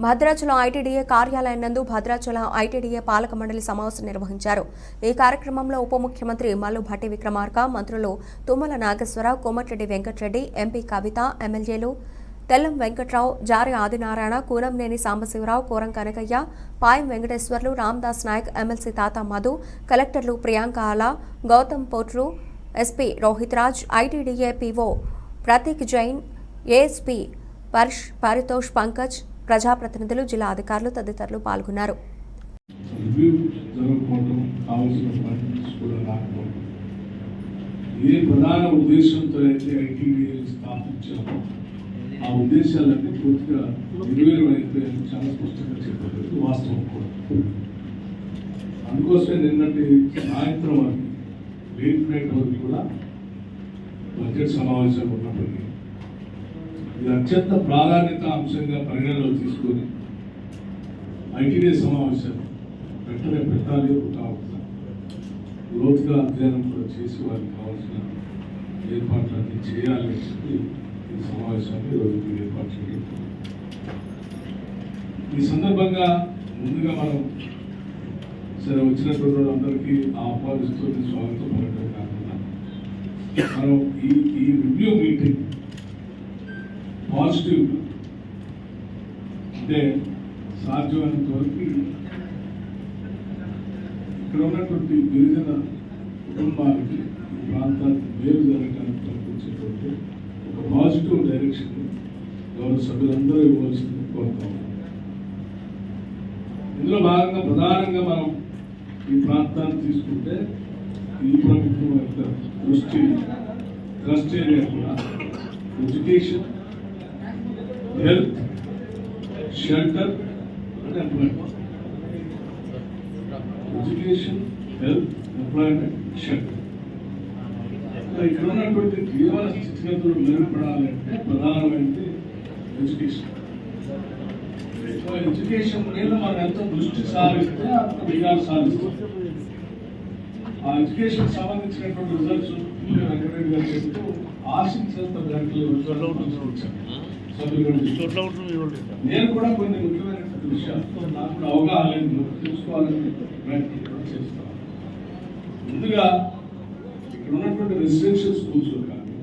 Bhadrachalam ITDA కార్యాలయం నందు Bhadrachalam ITDA పాలక మండలి సమావేశం నిర్వహించారు. ఈ కార్యక్రమంలో ఉప ముఖ్యమంత్రి మల్లు భట్టి విక్రమార్క, మంత్రులు తుమ్మల నాగేశ్వరరావు, కోమటిరెడ్డి వెంకటరెడ్డి, ఎంపీ కవిత, ఎమ్మెల్యేలు తెల్లం వెంకట్రావు, జారి ఆదినారాయణ, కూనంనేని సాంబశివరావు, కోరం కనకయ్య, పాయం వెంకటేశ్వర్లు, రామదాస్ నాయక్, ఎమ్మెల్సీ తాతా మధు, కలెక్టర్లు Priyanka Ala, Gautam Potru, SP Rohit Raj, ITDA PO Prateek Jain, ASP Paritosh Pankaj, ప్రజాప్రతినిధులు, జిల్లా అధికారులు తదితరులు పాల్గొన్నారు. ఏ ప్రధాన ఉద్దేశంతో అయితే ఐటీడీఏ స్థాపించామో ఆ ఉద్దేశాలన్నీ పూర్తిగా నెరవేరమైపోయాయని చాలా స్పష్టంగా చెప్పలేదు, వాస్తవం కూడా. అందుకోసమే నిన్నటి సాయంత్రం వరకు లేట్ నైట్ వరకు కూడా బడ్జెట్ సమావేశాలు ఉన్నప్పటికీ ఇది అత్యంత ప్రాధాన్యత అంశంగా పరిగణలో తీసుకొని ఐటీడీఏ సమావేశాలు వెంటనే పెట్టాలి, లోతుగా అధ్యయనం కూడా చేసి వారికి కావాల్సిన ఏర్పాట్లన్నీ చేయాలి అని చెప్పి ఈ సమావేశాన్ని ఈరోజు ఏర్పాటు చేయడం. ఈ సందర్భంగా ముందుగా మనం సరే వచ్చినటువంటి వాళ్ళందరికీ ఆహ్వానిస్తూ స్వాగతం పలకడం కాకుండా మనం ఈ రివ్యూ మీటింగ్ పాజిటివ్ అంటే సాధ్యమైనంత వరకు ఇక్కడ ఉన్నటువంటి గిరిజన కుటుంబాలకి ఈ ప్రాంతానికి మేలు జరగడానికి ప్రయత్నించేటువంటి ఒక పాజిటివ్ డైరెక్షన్ గౌరవ సభ్యులందరూ ఇవ్వాల్సింది కోరుతాం. ఇందులో భాగంగా ప్రధానంగా మనం ఈ ప్రాంతాన్ని తీసుకుంటే ఈ ప్రభుత్వం యొక్క దృష్టి ట్రస్ట్ ఏరియా కూడా education, health, shelter and employment. Education, health, employment, shelter. ఇక్కడ ఉన్నటువంటి జీవన స్థితిగతులు మెరుగుపడాలంటే ప్రధానమైనది ఎడ్యుకేషన్. ఎడ్యుకేషన్ మీద మనం ఎంతో దృష్టి సారిస్తే అంత విజయాలు సాధిస్తాం. ఆ ఎడ్యుకేషన్ సంబంధించినటువంటి రిజల్ట్స్ వెంకటరెడ్డి గారు చెప్తూ ఆశించినంత గంటలు నేను కూడా కొన్ని ముఖ్యమైనటువంటి విషయాలు నాకు కూడా అవగాహన తెలుసుకోవాలని ప్రయత్నం కూడా చేస్తాను. ముందుగా ఇక్కడ ఉన్నటువంటి రెసిడెన్షియల్ స్కూల్స్ కానీ